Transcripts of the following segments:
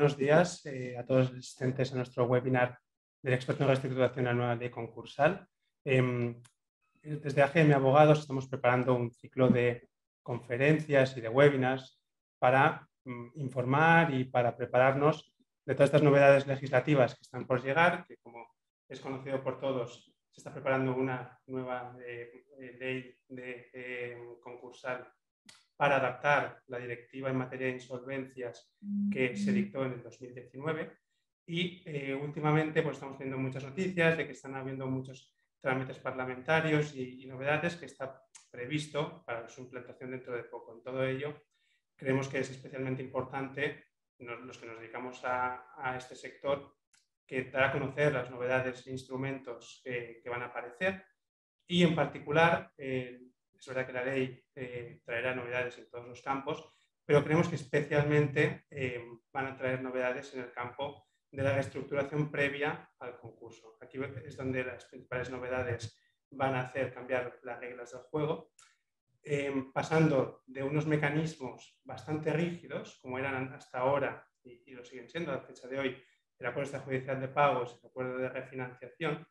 buenos días a todos los asistentes a nuestro webinar del experto en reestructuración anual de concursal. Desde AGM Abogados estamos preparando un ciclo de conferencias y de webinars para informar y para prepararnos de todas estas novedades legislativas que están por llegar, que como es conocido por todos, se está preparando una nueva ley de concursal para adaptar la directiva en materia de insolvencias que se dictó en el 2019 y últimamente pues, estamos teniendo muchas noticias de que están habiendo muchos trámites parlamentarios y novedades que está previsto para su implantación dentro de poco. En todo ello, creemos que es especialmente importante los que nos dedicamos a este sector que dar a conocer las novedades e instrumentos que van a aparecer y en particular es verdad que la ley traerá novedades en todos los campos, pero creemos que especialmente van a traer novedades en el campo de la reestructuración previa al concurso. Aquí es donde las principales novedades van a hacer cambiar las reglas del juego, pasando de unos mecanismos bastante rígidos, como eran hasta ahora y lo siguen siendo a la fecha de hoy, el acuerdo extrajudicial de pagos, el acuerdo de refinanciación,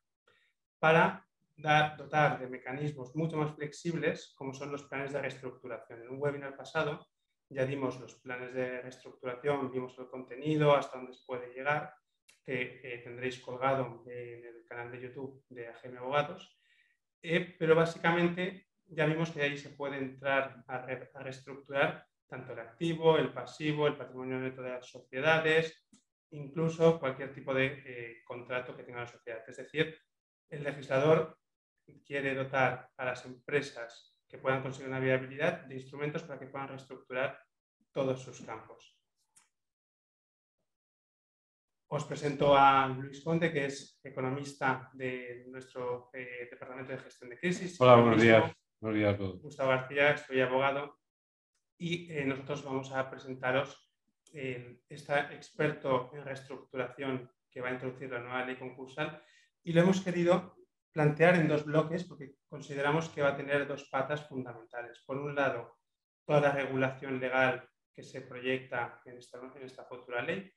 para dotar de mecanismos mucho más flexibles como son los planes de reestructuración. En un webinar pasado ya dimos los planes de reestructuración, vimos el contenido, hasta dónde se puede llegar, que tendréis colgado en el canal de YouTube de AGM Abogados, pero básicamente ya vimos que ahí se puede entrar a reestructurar tanto el activo, el pasivo, el patrimonio neto de las sociedades, incluso cualquier tipo de contrato que tenga la sociedad. Es decir, el legislador quiere dotar a las empresas que puedan conseguir una viabilidad de instrumentos para que puedan reestructurar todos sus campos. Os presento a Luis Conde, que es economista de nuestro Departamento de Gestión de Crisis. Hola, buenos días. Buenos días a todos. Gustavo García, soy abogado y nosotros vamos a presentaros este experto en reestructuración que va a introducir la nueva ley concursal y lo hemos querido plantear en dos bloques porque consideramos que va a tener dos patas fundamentales. Por un lado, toda la regulación legal que se proyecta en esta futura ley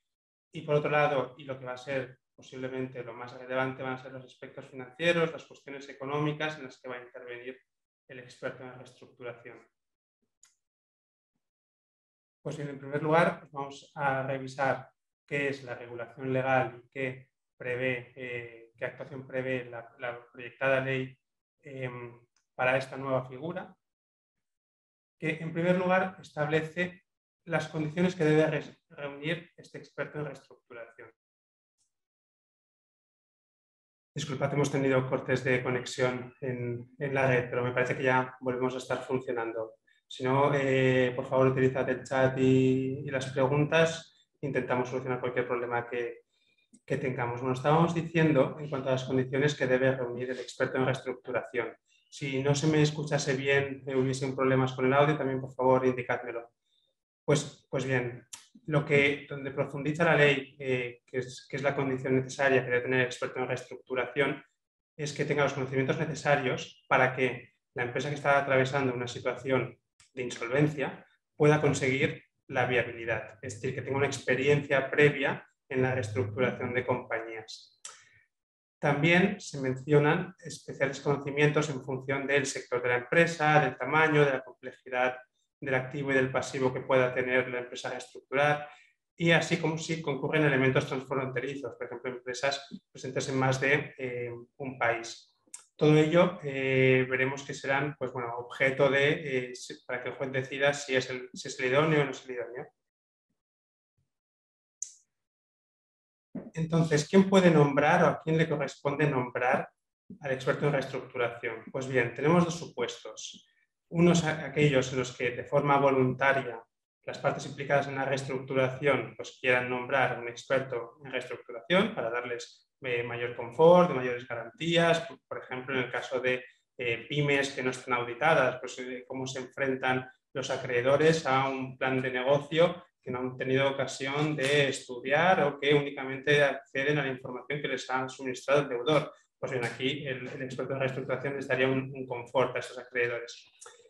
y por otro lado, y lo que va a ser posiblemente lo más relevante, van a ser los aspectos financieros, las cuestiones económicas en las que va a intervenir el experto en reestructuración. Pues bien, en primer lugar, vamos a revisar qué es la regulación legal y qué actuación prevé la proyectada ley para esta nueva figura, que en primer lugar establece las condiciones que debe reunir este experto en reestructuración. Disculpad, hemos tenido cortes de conexión en la red, pero me parece que ya volvemos a estar funcionando. Si no, por favor, utilizad el chat y las preguntas. Intentamos solucionar cualquier problema que tengamos. Bueno, estábamos diciendo en cuanto a las condiciones que debe reunir el experto en reestructuración. Si no se me escuchase bien, hubiesen problemas con el audio, también por favor indicádmelo. Pues bien, donde profundiza la ley, que es la condición necesaria que debe tener el experto en reestructuración, es que tenga los conocimientos necesarios para que la empresa que está atravesando una situación de insolvencia pueda conseguir la viabilidad, es decir, que tenga una experiencia previa en la reestructuración de compañías. También se mencionan especiales conocimientos en función del sector de la empresa, del tamaño, de la complejidad del activo y del pasivo que pueda tener la empresa a reestructurar, y así como si concurren elementos transfronterizos, por ejemplo, empresas presentes en más de un país. Todo ello veremos que serán pues, bueno, objeto para que el juez decida si es el idóneo o no es el idóneo. Entonces, ¿quién puede nombrar o a quién le corresponde nombrar al experto en reestructuración? Pues bien, tenemos dos supuestos. Unos aquellos en los que de forma voluntaria las partes implicadas en la reestructuración pues, quieran nombrar a un experto en reestructuración para darles mayor confort, de mayores garantías, por ejemplo, en el caso de pymes que no están auditadas, pues cómo se enfrentan los acreedores a un plan de negocio que no han tenido ocasión de estudiar o que únicamente acceden a la información que les ha suministrado el deudor. Pues bien, aquí el experto en reestructuración les daría un confort a estos acreedores.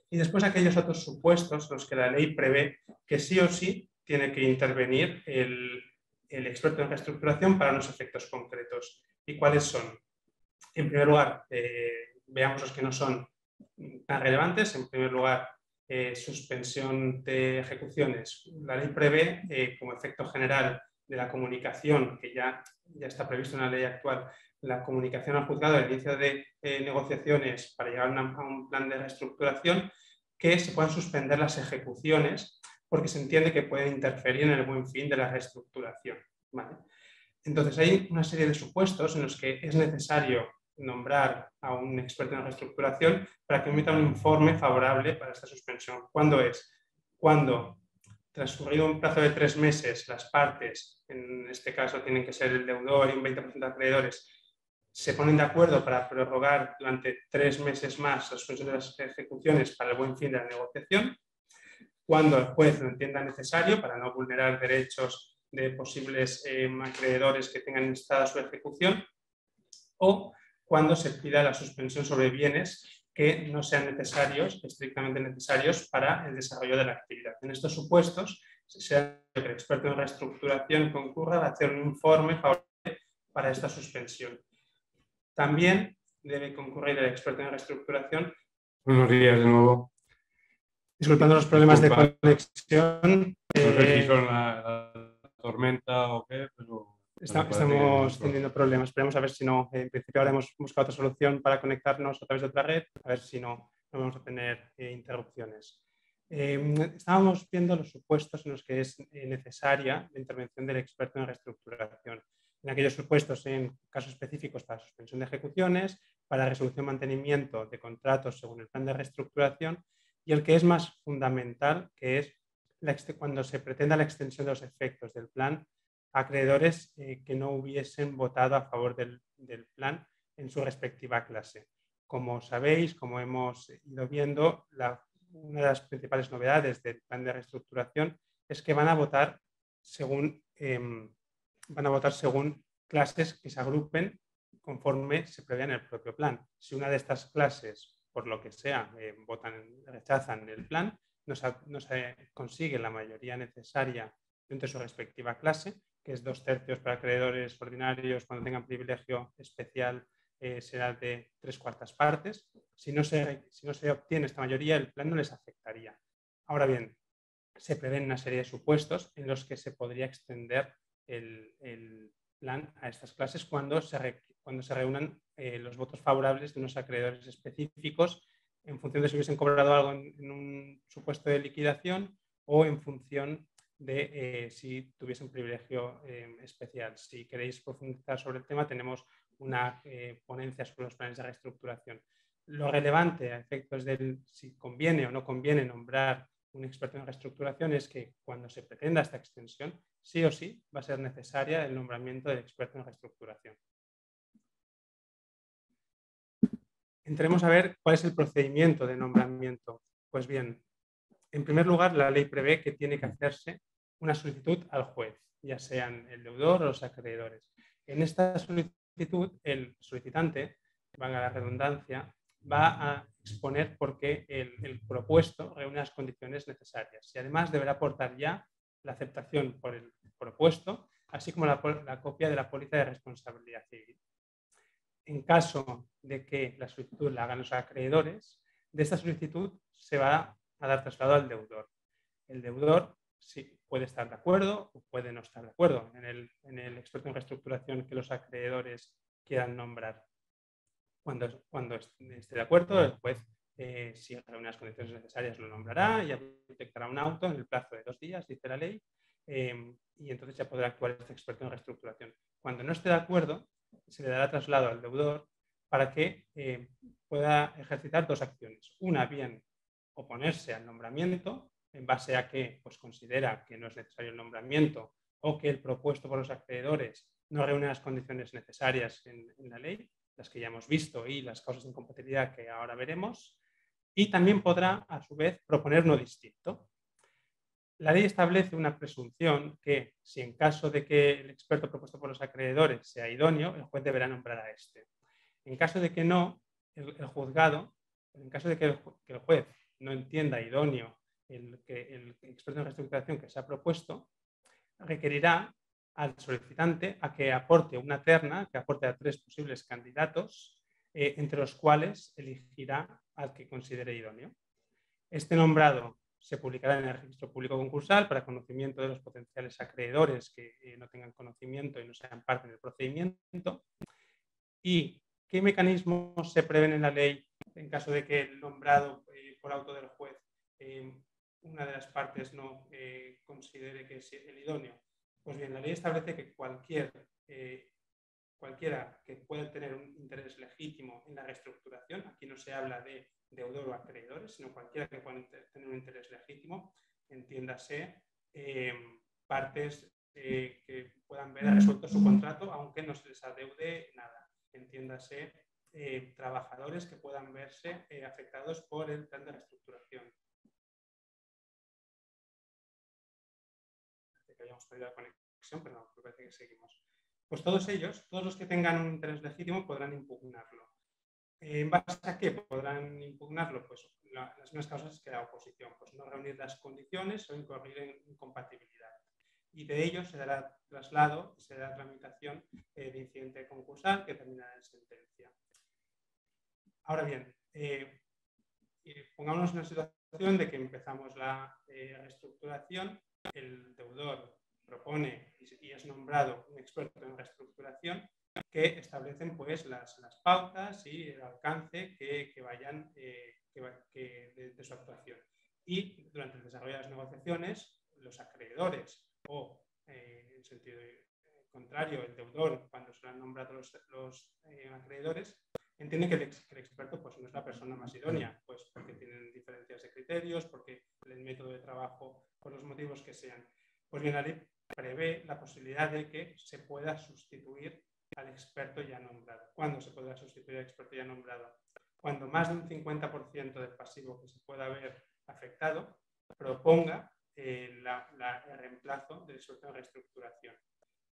Y después aquellos otros supuestos en los que la ley prevé que sí o sí tiene que intervenir el el experto en reestructuración para unos efectos concretos. ¿Y cuáles son? En primer lugar, veamos los que no son tan relevantes. En primer lugar, suspensión de ejecuciones. La ley prevé, como efecto general de la comunicación, que ya está previsto en la ley actual, la comunicación al juzgado, el inicio de negociaciones para llegar a un plan de reestructuración, que se puedan suspender las ejecuciones porque se entiende que pueden interferir en el buen fin de la reestructuración. ¿Vale? Entonces, hay una serie de supuestos en los que es necesario nombrar a un experto en reestructuración para que emita un informe favorable para esta suspensión. ¿Cuándo es? Cuando, transcurrido un plazo de 3 meses, las partes, en este caso tienen que ser el deudor y un 20% de acreedores, se ponen de acuerdo para prorrogar durante 3 meses más la suspensión de las ejecuciones para el buen fin de la negociación, cuando el juez lo entienda necesario para no vulnerar derechos de posibles acreedores que tengan instada su ejecución, o cuando se pida la suspensión sobre bienes que no sean necesarios, estrictamente necesarios para el desarrollo de la actividad. En estos supuestos, sea que el experto en reestructuración concurra a hacer un informe favorable para esta suspensión. También debe concurrir el experto en reestructuración. Buenos días de nuevo. Disculpando los problemas de conexión. No sé si son la tormenta o qué, pero estamos teniendo problemas. Esperemos a ver si no. En principio ahora hemos buscado otra solución para conectarnos a través de otra red, a ver si no vamos a tener interrupciones. Estábamos viendo los supuestos en los que es necesaria la intervención del experto en reestructuración. En aquellos supuestos en casos específicos para suspensión de ejecuciones, para resolución y mantenimiento de contratos según el plan de reestructuración, y el que es más fundamental, que es cuando se pretenda la extensión de los efectos del plan a acreedores que no hubiesen votado a favor del plan en su respectiva clase. Como sabéis, como hemos ido viendo, una de las principales novedades del plan de reestructuración es que van a votar según clases que se agrupen conforme se prevé en el propio plan. Si una de estas clases, por lo que sea, rechazan el plan, no se consigue la mayoría necesaria dentro de su respectiva clase, que es 2/3 para acreedores ordinarios, cuando tengan privilegio especial será de 3/4 partes. Si no se obtiene esta mayoría, el plan no les afectaría. Ahora bien, se prevén una serie de supuestos en los que se podría extender el plan a estas clases cuando se reúnan los votos favorables de unos acreedores específicos en función de si hubiesen cobrado algo en un supuesto de liquidación o en función de si tuviesen privilegio especial. Si queréis profundizar sobre el tema, tenemos una ponencia sobre los planes de reestructuración. Lo relevante a efectos de si conviene o no conviene nombrar un experto en reestructuración es que cuando se pretenda esta extensión, sí o sí va a ser necesaria el nombramiento del experto en reestructuración. Entremos a ver cuál es el procedimiento de nombramiento. Pues bien, en primer lugar, la ley prevé que tiene que hacerse una solicitud al juez, ya sean el deudor o los acreedores. En esta solicitud, el solicitante, valga la redundancia, va a exponer por qué el propuesto reúne las condiciones necesarias y además deberá aportar ya la aceptación por el propuesto, así como la copia de la póliza de responsabilidad civil. En caso de que la solicitud la hagan los acreedores, de esta solicitud se va a dar traslado al deudor. El deudor sí puede estar de acuerdo o puede no estar de acuerdo en el experto en reestructuración que los acreedores quieran nombrar. Cuando esté de acuerdo, el juez, si reúne las condiciones necesarias, lo nombrará y detectará un auto en el plazo de 2 días, dice la ley, y entonces ya podrá actuar este experto en reestructuración. Cuando no esté de acuerdo, se le dará traslado al deudor para que pueda ejercitar 2 acciones. Una, bien, oponerse al nombramiento en base a que pues, considera que no es necesario el nombramiento o que el propuesto por los acreedores no reúne las condiciones necesarias en la ley, las que ya hemos visto y las causas de incompatibilidad que ahora veremos, y también podrá, a su vez, proponer uno distinto. La ley establece una presunción que, si en caso de que el experto propuesto por los acreedores sea idóneo, el juez deberá nombrar a este. En caso de que no, el juzgado, en caso de que el juez no entienda idóneo el experto en reestructuración que se ha propuesto, requerirá al solicitante a que aporte una terna, que aporte a 3 posibles candidatos, entre los cuales elegirá al que considere idóneo. Este nombrado se publicará en el registro público concursal para conocimiento de los potenciales acreedores que no tengan conocimiento y no sean parte del procedimiento. ¿Y qué mecanismos se prevén en la ley en caso de que el nombrado por auto del juez una de las partes no considere que es el idóneo? Pues bien, la ley establece que cualquiera que pueda tener un interés legítimo en la reestructuración, aquí no se habla de deudor o acreedores, sino cualquiera que pueda tener un interés legítimo, entiéndase partes que puedan ver resuelto su contrato aunque no se les adeude nada, entiéndase trabajadores que puedan verse afectados por el plan de reestructuración. Parece que habíamos perdido la conexión, pero no, parece que seguimos. Pues todos ellos, todos los que tengan un interés legítimo podrán impugnarlo. ¿En base a qué podrán impugnarlo? Pues las mismas causas que la oposición, pues no reunir las condiciones o incurrir en incompatibilidad. Y de ello se dará traslado, se dará tramitación de incidente concursal que terminará en sentencia. Ahora bien, pongámonos en la situación de que empezamos la reestructuración, el deudor propone y es nombrado un experto en reestructuración que establecen pues las pautas y el alcance que vayan de su actuación. Y durante el desarrollo de las negociaciones, los acreedores o, en sentido contrario, el deudor, cuando se han nombrado los acreedores, entiende que el experto pues, no es la persona más idónea, pues porque tienen diferencias de criterios, porque el método de trabajo, por los motivos que sean. Pues bien, la ley prevé la posibilidad de que se pueda sustituir al experto ya nombrado. ¿Cuándo se podrá sustituir al experto ya nombrado? Cuando más de un 50% del pasivo que se pueda haber afectado proponga el reemplazo del experto en reestructuración.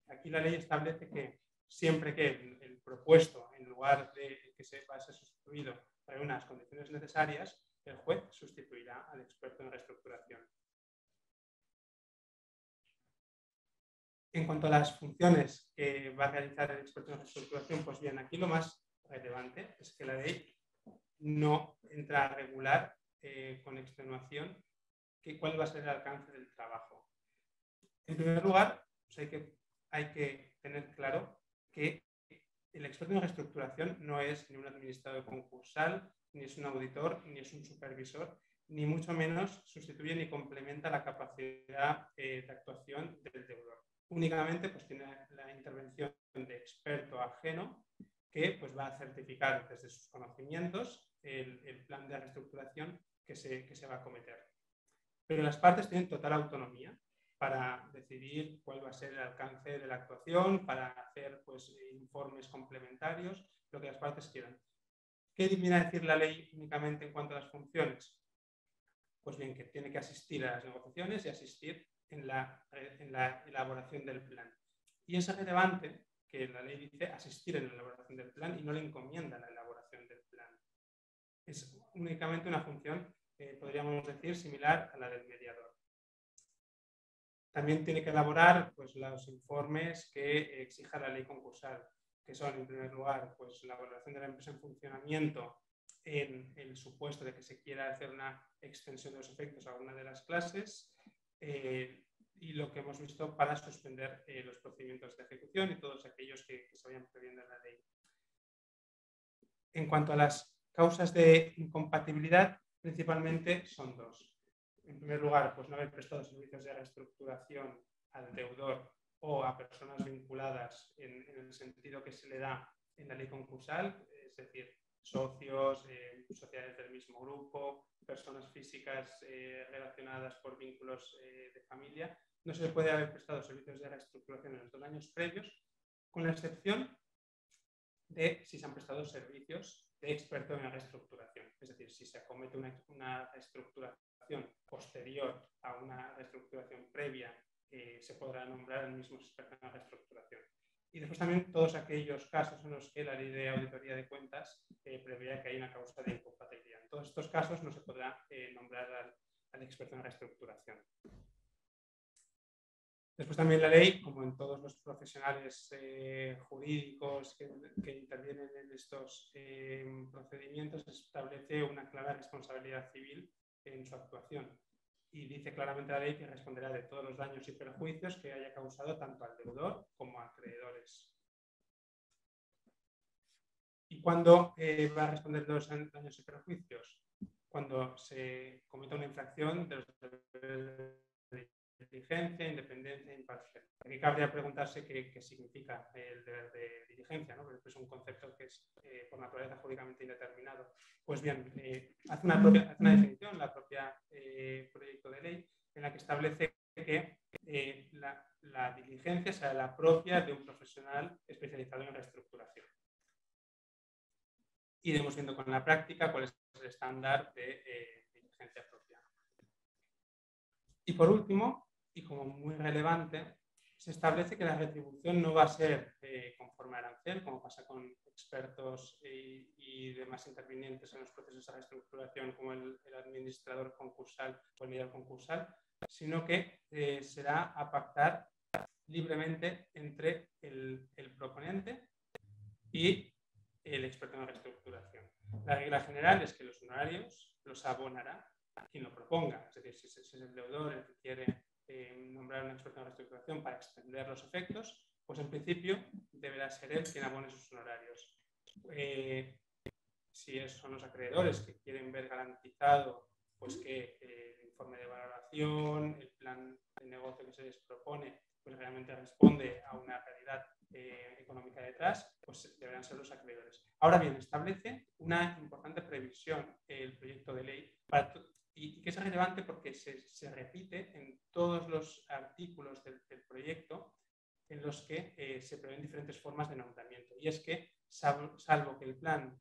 Aquí la ley establece que siempre que el propuesto, en lugar de que se va a ser sustituido, reúna las condiciones necesarias, el juez sustituirá al experto en reestructuración. En cuanto a las funciones que va a realizar el experto en reestructuración, pues bien, aquí lo más relevante es que la ley no entra a regular con extenuación cuál va a ser el alcance del trabajo. En primer lugar, pues hay que tener claro que el experto en reestructuración no es ni un administrador concursal, ni es un auditor, ni es un supervisor, ni mucho menos sustituye ni complementa la capacidad de actuación del deudor. Únicamente pues, tiene la intervención de experto ajeno que pues, va a certificar desde sus conocimientos el plan de reestructuración que se va a acometer. Pero las partes tienen total autonomía para decidir cuál va a ser el alcance de la actuación, para hacer pues, informes complementarios, lo que las partes quieran. ¿Qué viene a decir la ley únicamente en cuanto a las funciones? Pues bien, que tiene que asistir a las negociaciones y asistir en la elaboración del plan. Y es relevante que la ley dice asistir en la elaboración del plan y no le encomienda la elaboración del plan. Es únicamente una función, podríamos decir, similar a la del mediador. También tiene que elaborar pues, los informes que exija la ley concursal, que son, en primer lugar, pues, la valoración de la empresa en funcionamiento en el supuesto de que se quiera hacer una extensión de los efectos a alguna de las clases y lo que hemos visto para suspender los procedimientos de ejecución y todos aquellos que se vayan previendo en la ley. En cuanto a las causas de incompatibilidad, principalmente son dos. En primer lugar, pues no haber prestado servicios de reestructuración al deudor o a personas vinculadas en el sentido que se le da en la ley concursal, es decir, socios, sociedades del mismo grupo, personas físicas relacionadas por vínculos de familia. No se le puede haber prestado servicios de reestructuración en los 2 años previos, con la excepción de si se han prestado servicios de experto en la reestructuración. Es decir, si se acomete una reestructuración posterior a una reestructuración previa, se podrá nombrar al mismo experto en la reestructuración. Y después también todos aquellos casos en los que la ley de auditoría de cuentas prevé que hay una causa de incompatibilidad. En todos estos casos no se podrá nombrar al experto en reestructuración. Después también la ley, como en todos los profesionales jurídicos que intervienen en estos procedimientos, establece una clara responsabilidad civil en su actuación. Y dice claramente la ley que responderá de todos los daños y perjuicios que haya causado tanto al deudor como a acreedores. ¿Y cuándo va a responder de los daños y perjuicios? Cuando se cometa una infracción de los deberes de diligencia, independencia e imparcial. Aquí cabría preguntarse qué significa el deber de diligencia, ¿no? Porque es un concepto que es por naturaleza jurídicamente indeterminado. Pues bien, hace una definición la propia proyecto de ley en la que establece que la diligencia será la propia de un profesional especializado en reestructuración. Iremos viendo con la práctica cuál es el estándar de diligencia propia. Y por último, y como muy relevante, se establece que la retribución no va a ser conforme a arancel, como pasa con expertos y demás intervinientes en los procesos de reestructuración, como el administrador concursal o el mediador concursal, sino que será a pactar libremente entre el proponente y el experto en reestructuración. La regla general es que los honorarios los abonará quien lo proponga. Es decir, si es el deudor el que quiere nombrar un experto en reestructuración para extender los efectos, pues en principio deberá ser él quien abone sus honorarios. Si son los acreedores que quieren ver garantizado pues que el informe de valoración, el plan de negocio que se les propone, pues realmente responde a una realidad económica detrás, pues deberán ser los acreedores. Ahora bien, establece una importante previsión el proyecto de ley y que es relevante porque se repite en todos los artículos del proyecto en los que se prevén diferentes formas de nombramiento. Y es que, salvo que el plan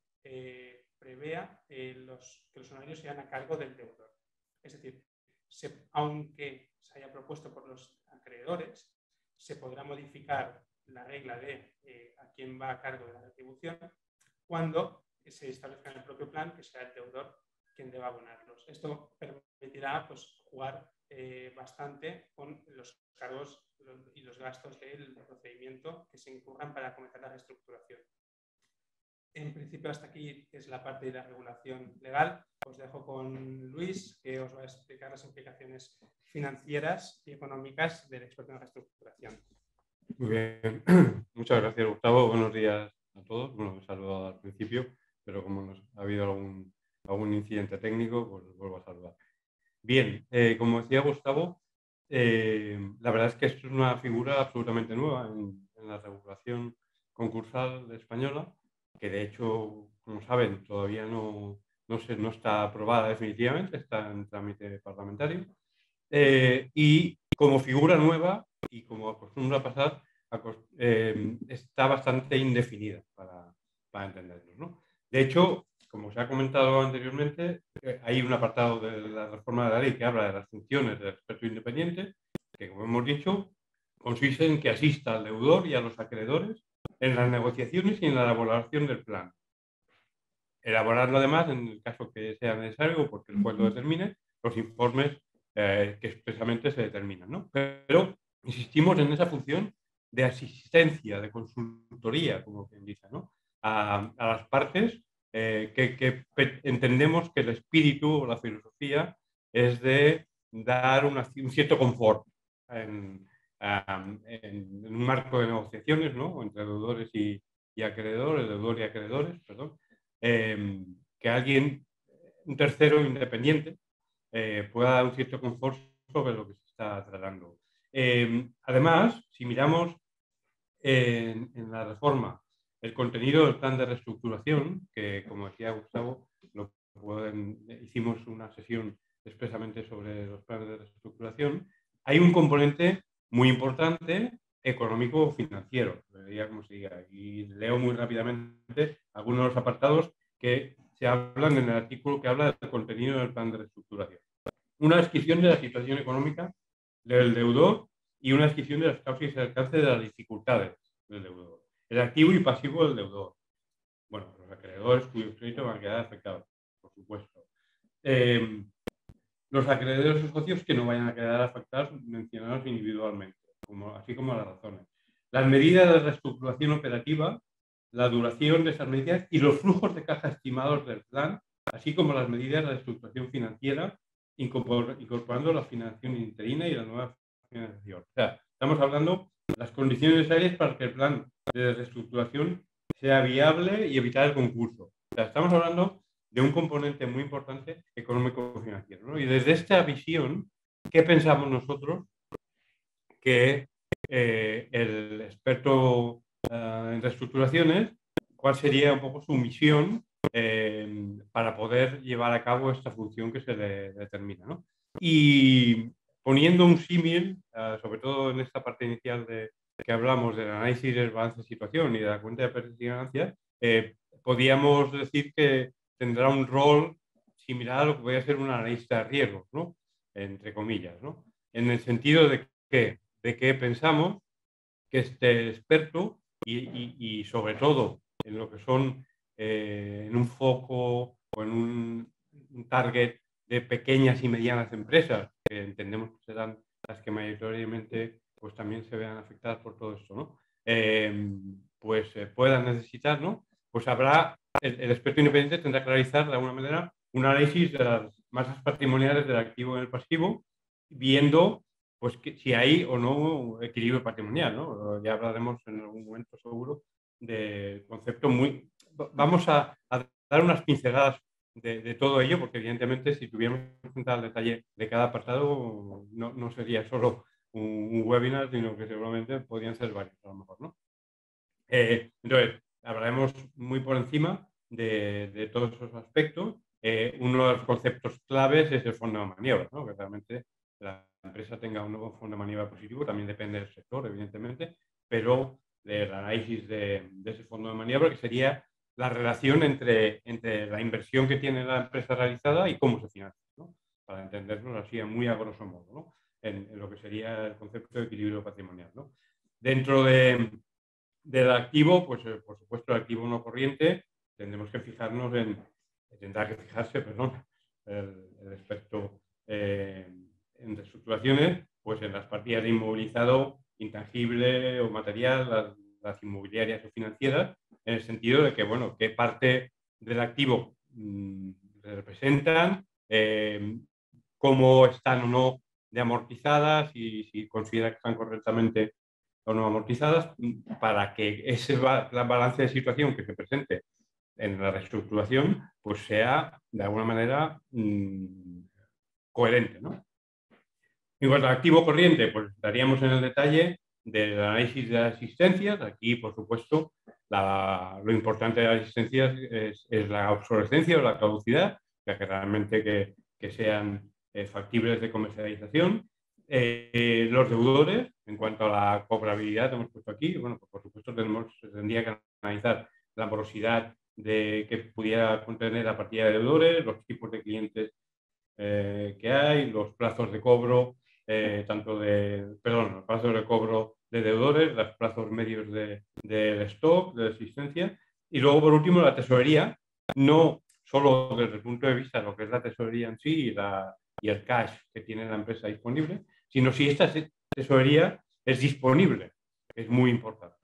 prevea que los honorarios sean a cargo del deudor. Es decir, aunque se haya propuesto por los acreedores, se podrá modificar la regla de a quién va a cargo de la retribución cuando se establezca en el propio plan que sea el deudor quien deba abonarlos. Esto permitirá pues, jugar bastante con los cargos y los gastos del procedimiento que se incurran para comenzar la reestructuración. En principio, hasta aquí es la parte de la regulación legal. Os dejo con Luis, que os va a explicar las implicaciones financieras y económicas del experto en reestructuración. Muy bien. Muchas gracias, Gustavo. Buenos días a todos. Bueno, me he saludado al principio, pero como ha habido algún incidente técnico, pues vuelvo a saludar. Bien, como decía Gustavo, la verdad es que esto es una figura absolutamente nueva en la regulación concursal española, que de hecho, como saben, todavía no está aprobada definitivamente, está en trámite parlamentario. Y como figura nueva, y como acostumbra pasar, está bastante indefinida para entendernos, ¿no? De hecho, como se ha comentado anteriormente, hay un apartado de la reforma de la ley que habla de las funciones del experto independiente, que, como hemos dicho, consiste en que asista al deudor y a los acreedores en las negociaciones y en la elaboración del plan. Elaborarlo, además, en el caso que sea necesario, porque el juez lo determine, los informes que expresamente se determinan, ¿no? Pero insistimos en esa función de asistencia, de consultoría, como quien dice, ¿no? A las partes que entendemos que el espíritu o la filosofía es de dar un cierto confort en un marco de negociaciones, ¿no? Entre deudores y acreedores, deudor y acreedores, perdón, que alguien, un tercero independiente, pueda dar un cierto confort sobre lo que se está tratando. Además, si miramos en la reforma el contenido del plan de reestructuración, que como decía Gustavo, hicimos una sesión expresamente sobre los planes de reestructuración, hay un componente muy importante económico-financiero, como se diga, y leo muy rápidamente algunos de los apartados que se hablan en el artículo que habla del contenido del plan de reestructuración. Una descripción de la situación económica del deudor y una descripción de las causas y el alcance de las dificultades del deudor. El activo y pasivo del deudor. Bueno, los acreedores cuyos créditos van a quedar afectados, por supuesto. Los acreedores o socios que no vayan a quedar afectados mencionados individualmente. así como las razones. Las medidas de reestructuración operativa, la duración de esas medidas y los flujos de caja estimados del plan, así como las medidas de reestructuración financiera, incorporando la financiación interina y la nueva financiación. O sea, estamos hablando de las condiciones necesarias para que el plan de reestructuración sea viable y evitar el concurso. O sea, estamos hablando de un componente muy importante económico-financiero, ¿no? Y desde esta visión, ¿qué pensamos nosotros que el experto en reestructuraciones, cuál sería un poco su misión para poder llevar a cabo esta función que se le determina, ¿no? Y poniendo un símil, sobre todo en esta parte inicial que hablamos del análisis del balance de situación y de la cuenta de pérdidas y ganancias, podríamos decir que tendrá un rol similar a lo que podría ser un analista de riesgos, ¿no? Entre comillas, ¿no? En el sentido de que pensamos que este experto y sobre todo en lo que son en un foco o en un target de pequeñas y medianas empresas, que entendemos que serán las que mayoritariamente pues también se vean afectadas por todo esto, ¿no? Pues puedan necesitar, ¿no? Pues habrá, el experto independiente tendrá que realizar de alguna manera un análisis de las masas patrimoniales del activo y el pasivo, viendo pues que si hay o no equilibrio patrimonial, ¿no? Ya hablaremos en algún momento seguro de concepto muy... Vamos a dar unas pinceladas de todo ello, porque evidentemente si tuviéramos que entrar al detalle de cada apartado, no sería solo un webinar, sino que seguramente podrían ser varios a lo mejor, ¿no? Entonces, hablaremos muy por encima de todos esos aspectos. Uno de los conceptos claves es el fondo de maniobra, ¿no? Que realmente la empresa tenga un nuevo fondo de maniobra positivo, también depende del sector, evidentemente, pero del análisis de ese fondo de maniobra, que sería la relación entre la inversión que tiene la empresa realizada y cómo se financia, ¿no? Para entendernos así muy a grosso modo, ¿no? En lo que sería el concepto de equilibrio patrimonial, ¿no? Dentro del activo, pues por supuesto el activo no corriente, tendremos que fijarnos tendrá que fijarse, perdón, el experto en reestructuraciones, pues en las partidas de inmovilizado intangible o material, las inmobiliarias o financieras, en el sentido de que, bueno, qué parte del activo representan, cómo están o no de amortizadas y si considera que están correctamente o no amortizadas, para que ese balance de situación que se presente en la reestructuración pues sea de alguna manera coherente, ¿no? En cuanto al activo corriente, pues estaríamos en el detalle del análisis de las existencias. Aquí, por supuesto, lo importante de las existencias es la obsolescencia o la caducidad, ya que realmente que sean factibles de comercialización. Los deudores, en cuanto a la cobrabilidad, hemos puesto aquí, bueno, pues por supuesto se tendría que analizar la morosidad que pudiera contener la partida de deudores, los tipos de clientes que hay, los plazos de cobro, los plazos de cobro de deudores, los plazos medios de stock, de existencia, y luego, por último, la tesorería, no solo desde el punto de vista de lo que es la tesorería en sí y el cash que tiene la empresa disponible, sino si esta tesorería es disponible, que es muy importante.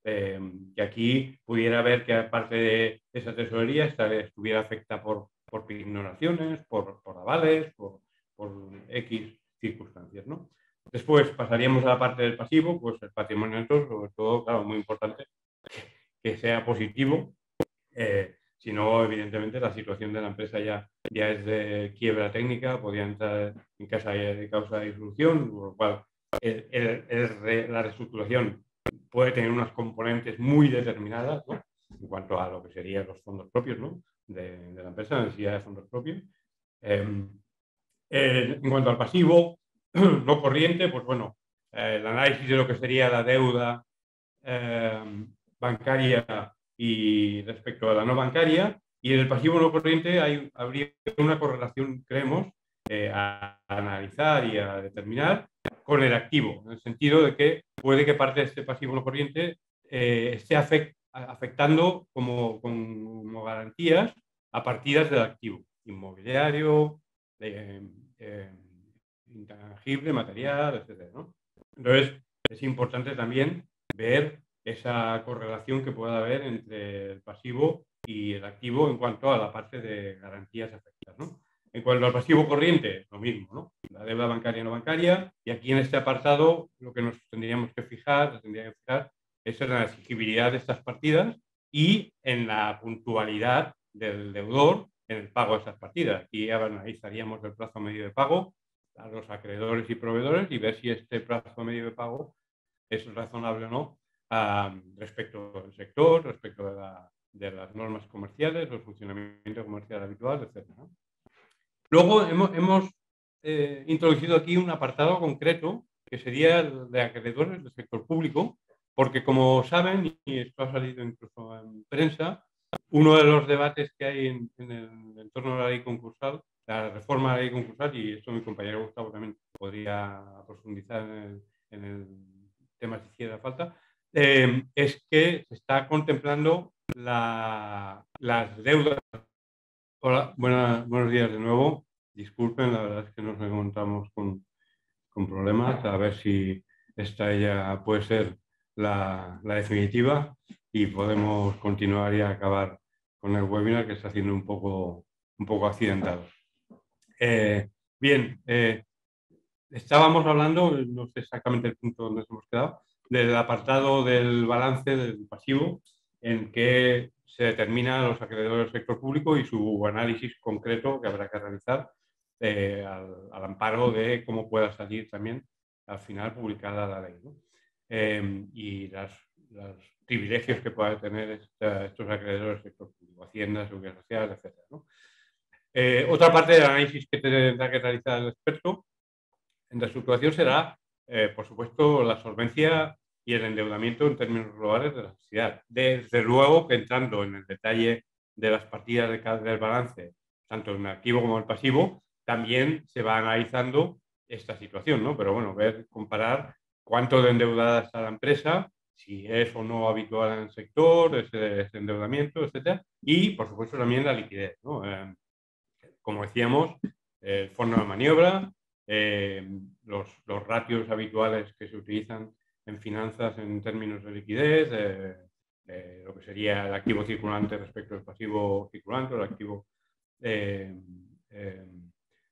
Que aquí pudiera ver que aparte de esa tesorería estuviera afectada por ignoraciones, por avales, por X circunstancias, ¿no? Después pasaríamos a la parte del pasivo, pues el patrimonio neto, sobre todo, claro, muy importante que sea positivo, si no, evidentemente, la situación de la empresa ya es de quiebra técnica, podría entrar en causa de disolución, por lo cual la reestructuración puede tener unas componentes muy determinadas, ¿no? En cuanto a lo que serían los fondos propios, ¿no? de la empresa, la necesidad de fondos propios. En cuanto al pasivo no corriente, pues bueno, el análisis de lo que sería la deuda bancaria y respecto a la no bancaria, y en el pasivo no corriente habría una correlación, creemos, a analizar y a determinar con el activo, en el sentido de que puede que parte de este pasivo no corriente esté afectando como garantías a partidas del activo inmobiliario, intangible, material, etc., ¿no? Entonces, es importante también ver esa correlación que pueda haber entre el pasivo y el activo en cuanto a la parte de garantías efectivas, ¿no? En cuanto al pasivo corriente, lo mismo, ¿no? La deuda bancaria y no bancaria, y aquí en este apartado lo que nos tendríamos que fijar, es en la exigibilidad de estas partidas y en la puntualidad del deudor en el pago de estas partidas. Aquí analizaríamos el plazo medio de pago a los acreedores y proveedores y ver si este plazo medio de pago es razonable o no respecto del sector, respecto de las normas comerciales, del funcionamiento comercial habitual, etc. Luego hemos introducido aquí un apartado concreto que sería el de acreedores del sector público, porque como saben, y esto ha salido incluso en prensa, uno de los debates que hay en el entorno de la ley concursal, la reforma de la ley concursal, y esto mi compañero Gustavo también podría profundizar en el tema si hiciera falta, es que se está contemplando las deudas. Hola, buenos días de nuevo. Disculpen, la verdad es que nos encontramos con problemas. A ver si esta ya puede ser la definitiva y podemos continuar y acabar con el webinar que está haciendo un poco accidentado. Bien, estábamos hablando, no sé exactamente el punto donde nos hemos quedado, del apartado del balance del pasivo, en que se determinan los acreedores del sector público y su análisis concreto que habrá que realizar al amparo de cómo pueda salir también al final publicada la ley, ¿no? Y los privilegios que puedan tener estos acreedores del sector público, Hacienda, Seguridad Social, etc., ¿no? Otra parte del análisis que tendrá que realizar el experto en reestructuración será, por supuesto, la solvencia y el endeudamiento en términos globales de la sociedad. Desde luego que entrando en el detalle de las partidas del balance, tanto en el activo como en el pasivo, también se va analizando esta situación, ¿no? Pero bueno, comparar cuánto de endeudada está la empresa, si es o no habitual en el sector, ese endeudamiento, etcétera, y por supuesto también la liquidez, ¿no? Como decíamos, el fondo de maniobra, los ratios habituales que se utilizan en finanzas en términos de liquidez, lo que sería el activo circulante respecto al pasivo circulante, el activo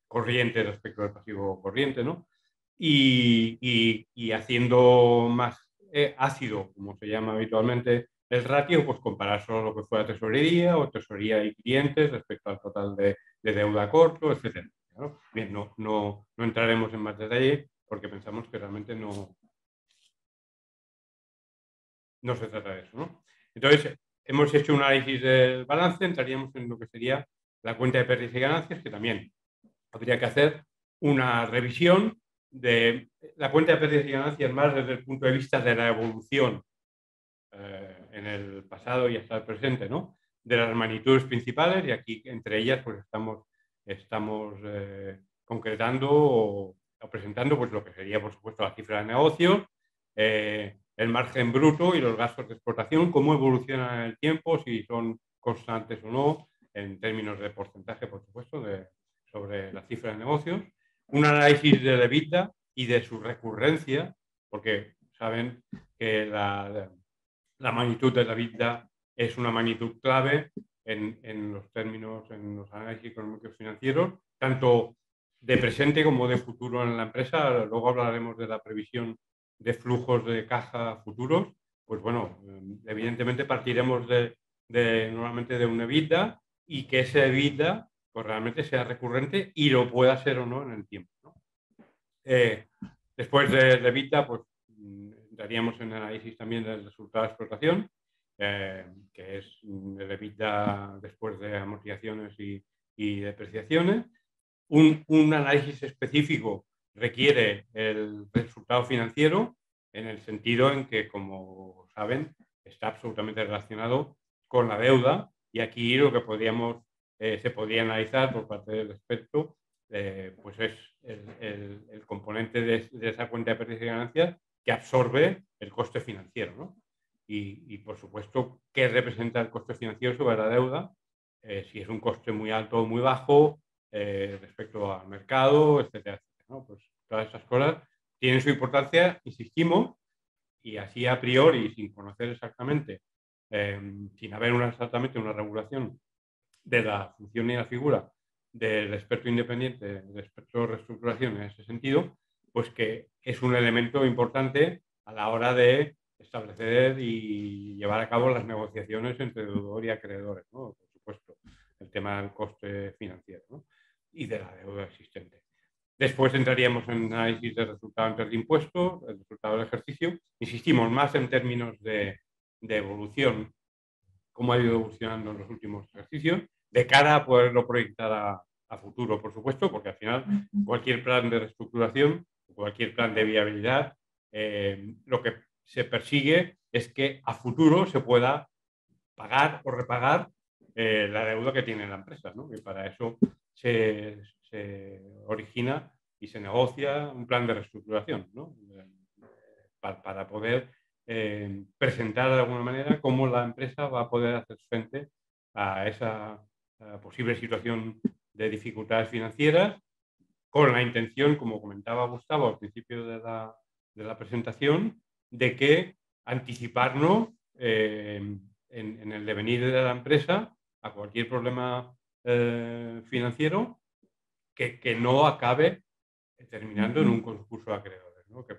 corriente respecto al pasivo corriente, ¿no? Y haciendo más ácido, como se llama habitualmente, el ratio, pues comparar solo lo que fuera tesorería o tesorería y clientes respecto al total de deuda a corto, etc. ¿No? Bien, no entraremos en más detalle porque pensamos que realmente no se trata de eso, ¿no? Entonces, hemos hecho un análisis del balance, entraríamos en lo que sería la cuenta de pérdidas y ganancias, que también habría que hacer una revisión de la cuenta de pérdidas y ganancias más desde el punto de vista de la evolución en el pasado y hasta el presente, ¿no? De las magnitudes principales, y aquí entre ellas pues estamos concretando o presentando pues lo que sería, por supuesto, la cifra de negocios, el margen bruto y los gastos de explotación, cómo evolucionan en el tiempo, si son constantes o no, en términos de porcentaje, por supuesto, sobre la cifra de negocios, un análisis de EBITDA y de su recurrencia, porque saben que la magnitud de la EBITDA es una magnitud clave en los términos, en los análisis económicos financieros, tanto de presente como de futuro en la empresa. Luego hablaremos de la previsión de flujos de caja futuros. Pues bueno, evidentemente partiremos normalmente de un EBITDA y que ese EBITDA pues realmente sea recurrente y lo pueda ser o no en el tiempo, ¿no? Después de EBITDA, pues entraríamos en análisis también del resultado de explotación, que es el EBITDA después de amortizaciones y depreciaciones. Un análisis específico requiere el resultado financiero en el sentido en que, como saben, está absolutamente relacionado con la deuda y aquí lo que se podría analizar por parte del experto pues es el componente de esa cuenta de pérdidas y ganancias que absorbe el coste financiero, ¿no? Y, por supuesto, ¿qué representa el coste financiero sobre la deuda? Si es un coste muy alto o muy bajo respecto al mercado, etcétera, etcétera, ¿no? Pues todas esas cosas tienen su importancia, insistimos, y así a priori, sin conocer exactamente, sin haber exactamente una regulación de la función y la figura del experto independiente, del experto de reestructuración en ese sentido, pues que es un elemento importante a la hora de establecer y llevar a cabo las negociaciones entre deudor y acreedores, ¿no? Por supuesto, el tema del coste financiero, ¿no? Y de la deuda existente. Después entraríamos en análisis de resultado antes de impuestos, el resultado del ejercicio. Insistimos más en términos de evolución, cómo ha ido evolucionando en los últimos ejercicios, de cara a poderlo proyectar a futuro, por supuesto, porque al final cualquier plan de reestructuración, cualquier plan de viabilidad, lo que se persigue es que a futuro se pueda pagar o repagar la deuda que tiene la empresa, ¿no? Y para eso se origina y se negocia un plan de reestructuración, ¿no? Para poder presentar de alguna manera cómo la empresa va a poder hacer frente a esa posible situación de dificultades financieras, con la intención, como comentaba Gustavo al principio de la presentación, de que anticiparnos en el devenir de la empresa a cualquier problema financiero que no acabe terminando en un concurso de acreedores, ¿no? Que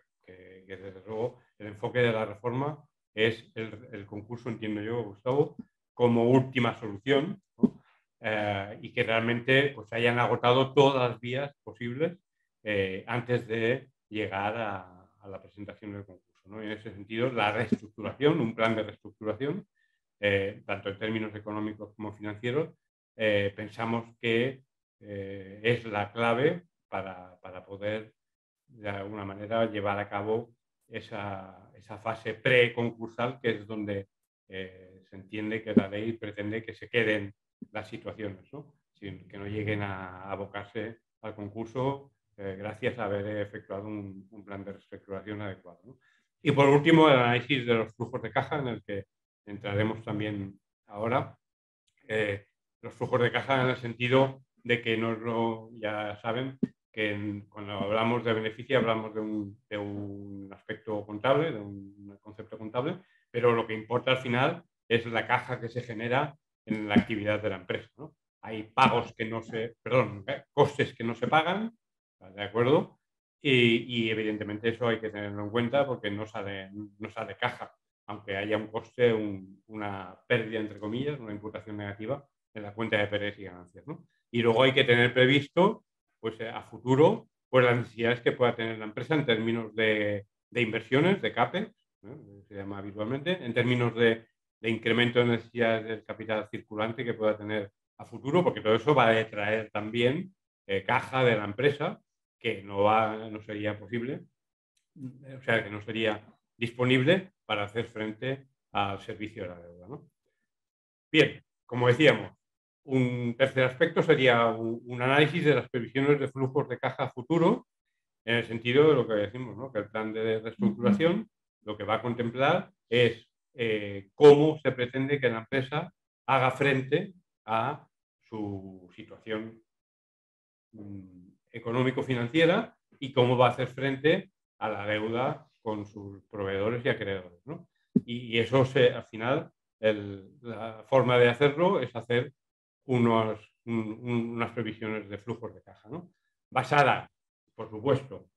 desde luego el enfoque de la reforma es el concurso, entiendo yo, Gustavo, como última solución, ¿no? Y que realmente pues, hayan agotado todas las vías posibles antes de llegar a la presentación del concurso, ¿no? Y en ese sentido, la reestructuración, un plan de reestructuración, tanto en términos económicos como financieros, pensamos que es la clave para poder, de alguna manera, llevar a cabo esa fase preconcursal, que es donde se entiende que la ley pretende que se queden las situaciones, ¿no? Que no lleguen a abocarse al concurso gracias a haber efectuado un plan de reestructuración adecuado, ¿no? Y por último, el análisis de los flujos de caja, en el que entraremos también ahora. Los flujos de caja en el sentido de que ya saben que cuando hablamos de beneficio hablamos de un aspecto contable, de un concepto contable, pero lo que importa al final es la caja que se genera en la actividad de la empresa, ¿no? Hay pagos que no se, perdón, costes que no se pagan, ¿de acuerdo? Y evidentemente eso hay que tenerlo en cuenta porque no sale caja, aunque haya un coste, una pérdida, entre comillas, una imputación negativa en la cuenta de pérdidas y ganancias, ¿no? Y luego hay que tener previsto, pues a futuro, pues las necesidades que pueda tener la empresa en términos de inversiones, de CAPEX, ¿no? Se llama habitualmente, en términos de incremento de necesidades del capital circulante que pueda tener a futuro, porque todo eso va a traer también caja de la empresa que no sería posible, o sea, que no sería disponible para hacer frente al servicio de la deuda, ¿no? Bien, como decíamos, un tercer aspecto sería un análisis de las previsiones de flujos de caja futuro, en el sentido de lo que decimos, ¿no? Que el plan de reestructuración lo que va a contemplar es cómo se pretende que la empresa haga frente a su situación económico-financiera y cómo va a hacer frente a la deuda con sus proveedores y acreedores, ¿no? Y eso al final, la forma de hacerlo es hacer unas previsiones de flujos de caja, ¿no? Basadas, por supuesto,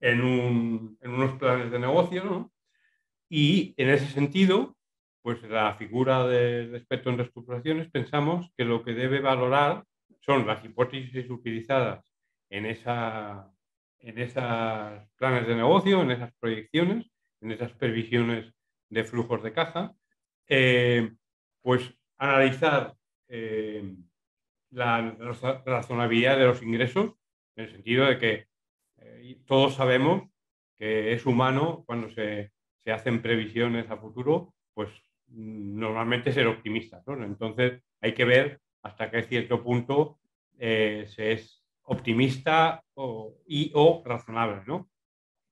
en unos planes de negocio, ¿no? Y en ese sentido, pues la figura del experto en reestructuraciones pensamos que lo que debe valorar son las hipótesis utilizadas en esos planes de negocio, en esas proyecciones, en esas previsiones de flujos de caja, pues analizar la razonabilidad de los ingresos, en el sentido de que todos sabemos que es humano cuando se hacen previsiones a futuro, pues normalmente ser optimistas, ¿no? Entonces hay que ver hasta qué cierto punto se es optimista o razonable, ¿no?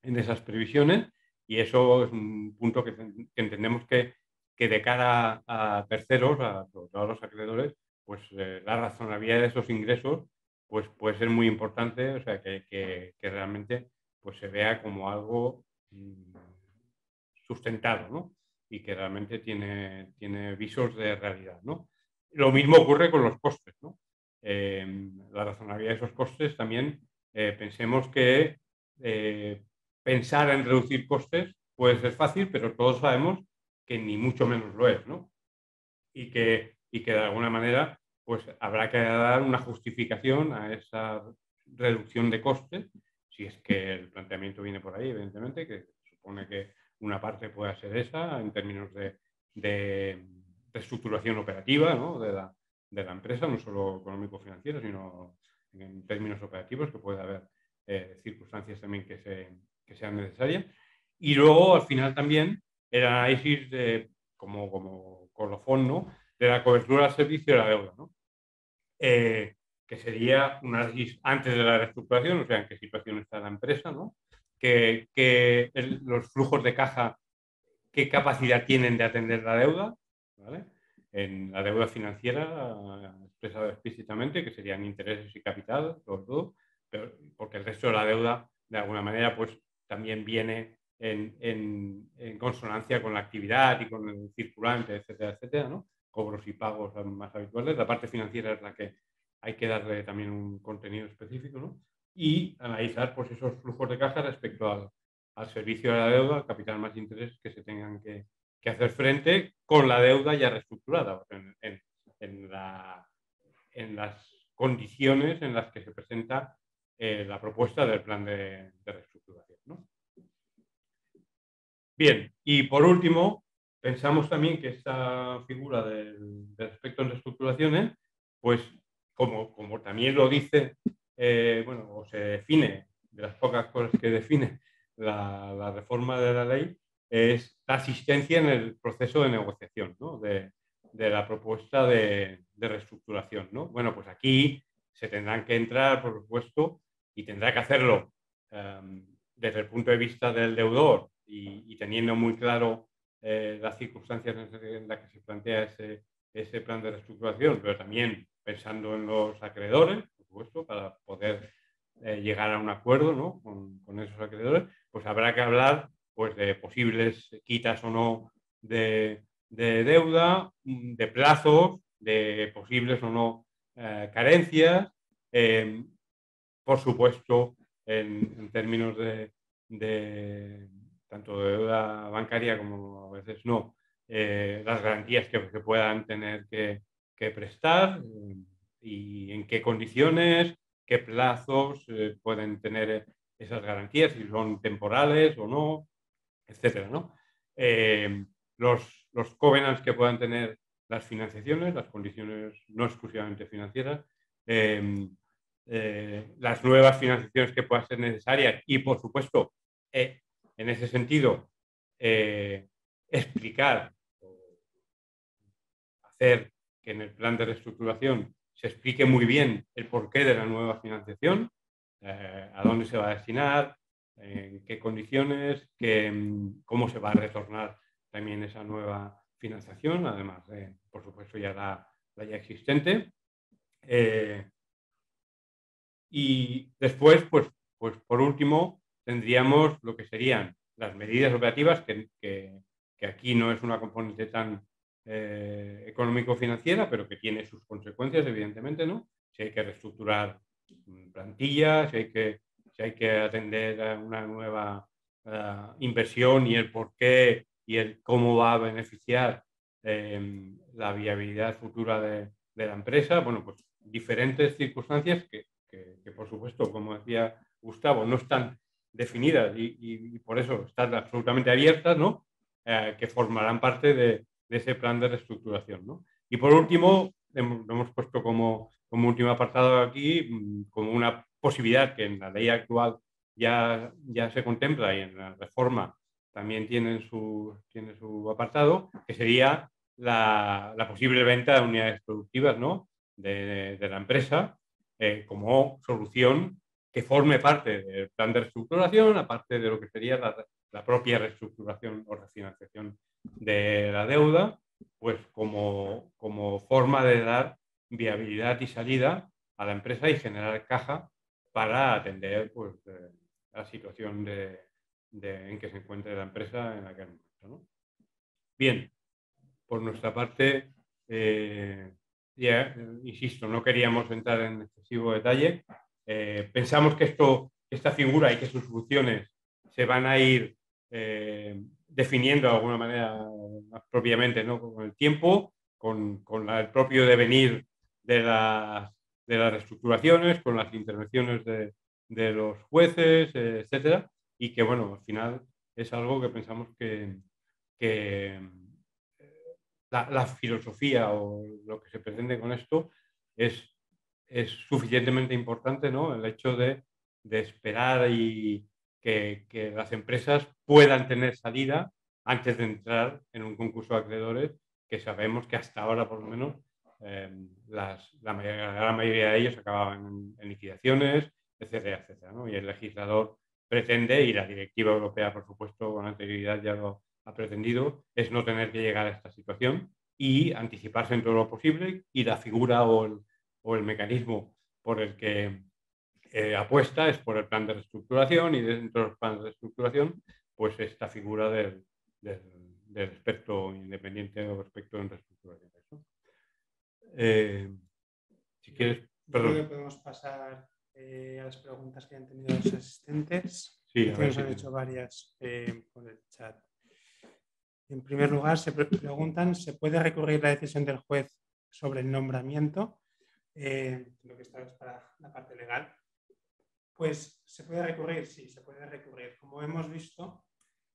En esas previsiones, y eso es un punto que entendemos que de cara a terceros, a los acreedores, pues la razonabilidad de esos ingresos pues puede ser muy importante, o sea que realmente pues se vea como algo sustentado, ¿no? Y que realmente tiene visos de realidad, ¿no? Lo mismo ocurre con los costes, ¿no? La razonabilidad de esos costes también, pensemos que pensar en reducir costes puede ser fácil, pero todos sabemos que ni mucho menos lo es, ¿no? Y que de alguna manera pues habrá que dar una justificación a esa reducción de costes, si es que el planteamiento viene por ahí, evidentemente, que supone que una parte pueda ser esa en términos de reestructuración operativa, ¿no? de la empresa, no solo económico-financiero, sino en términos operativos, que puede haber circunstancias también que sean necesarias. Y luego, al final también, el análisis como colofón, ¿no? de la cobertura del servicio de la deuda, ¿no? Que sería un análisis antes de la reestructuración, o sea, en qué situación está la empresa, ¿no? Los flujos de caja, qué capacidad tienen de atender la deuda, ¿vale? En la deuda financiera, expresada explícitamente, que serían intereses y capital, los dos, pero porque el resto de la deuda, de alguna manera, pues también viene en consonancia con la actividad y con el circulante, etcétera, etcétera, ¿no? Cobros y pagos más habituales. La parte financiera es la que hay que darle también un contenido específico, ¿no? Y analizar pues, esos flujos de caja respecto al servicio de la deuda, al capital más intereses que se tengan que hacer frente con la deuda ya reestructurada, en las condiciones en las que se presenta la propuesta del plan de reestructuración, ¿no? Bien, y por último, pensamos también que esta figura del aspecto en reestructuraciones, pues como también lo dice, bueno, o se define, de las pocas cosas que define la reforma de la ley, es la asistencia en el proceso de negociación, ¿no? de la propuesta de reestructuración, ¿no? Bueno, pues aquí se tendrán que entrar, por supuesto, y tendrá que hacerlo desde el punto de vista del deudor y teniendo muy claro las circunstancias en las que se plantea ese plan de reestructuración, pero también pensando en los acreedores, por supuesto, para poder llegar a un acuerdo, ¿no? con esos acreedores, pues habrá que hablar pues, de posibles quitas o no de deuda, de plazos, de posibles o no carencias, por supuesto, en términos de tanto de deuda bancaria como a veces no, las garantías que se puedan tener que prestar y en qué condiciones, qué plazos pueden tener esas garantías, si son temporales o no, etcétera, ¿no? Los covenants que puedan tener las financiaciones, las condiciones no exclusivamente financieras, las nuevas financiaciones que puedan ser necesarias y, por supuesto, en ese sentido, explicar, hacer que en el plan de reestructuración se explique muy bien el porqué de la nueva financiación, a dónde se va a destinar, en qué condiciones, cómo se va a retornar también esa nueva financiación, además de, por supuesto, ya la ya existente. Y después, pues por último, tendríamos lo que serían las medidas operativas, que aquí no es una componente tan económico-financiera, pero que tiene sus consecuencias, evidentemente, ¿no? Si hay que reestructurar plantillas, si hay que atender a una nueva inversión y el por qué y el cómo va a beneficiar la viabilidad futura de la empresa, bueno, pues diferentes circunstancias que, por supuesto, como decía Gustavo, no están definidas y por eso están absolutamente abiertas, ¿no? Que formarán parte de ese plan de reestructuración, ¿no? Y por último, lo hemos puesto como último apartado aquí, como una posibilidad que en la ley actual ya se contempla y en la reforma también tiene su apartado, que sería la posible venta de unidades productivas, ¿no? de la empresa, como solución que forme parte del plan de reestructuración, aparte de lo que sería la propia reestructuración o refinanciación de la deuda, pues como forma de dar viabilidad y salida a la empresa y generar caja para atender pues, la situación en que se encuentre la empresa en aquel momento, ¿no? Bien, por nuestra parte, insisto, no queríamos entrar en excesivo detalle. Pensamos que esta figura y que sus funciones se van a ir definiendo de alguna manera más propiamente, ¿no? Con el tiempo, con el propio devenir de las reestructuraciones, con las intervenciones de los jueces, etcétera, y que, bueno, al final es algo que pensamos que la filosofía o lo que se pretende con esto es suficientemente importante, ¿no? El hecho de esperar y que las empresas puedan tener salida antes de entrar en un concurso de acreedores, que sabemos que hasta ahora, por lo menos, la gran mayoría de ellos acababan en liquidaciones, etcétera, etcétera, ¿no? Y el legislador pretende, y la directiva europea, por supuesto, con anterioridad ya lo ha pretendido, es no tener que llegar a esta situación y anticiparse en todo lo posible, y la figura o el mecanismo por el que apuesta es por el plan de reestructuración, y dentro de los planes de reestructuración, pues esta figura del experto independiente o experto en reestructuración. Si quieres, perdón. Creo perdón. que podemos pasar a las preguntas que han tenido los asistentes. Sí, a ver nos han hecho varias por el chat. En primer lugar, se preguntan, ¿se puede recurrir la decisión del juez sobre el nombramiento? Lo que está es para la parte legal. Pues se puede recurrir, sí, se puede recurrir. Como hemos visto,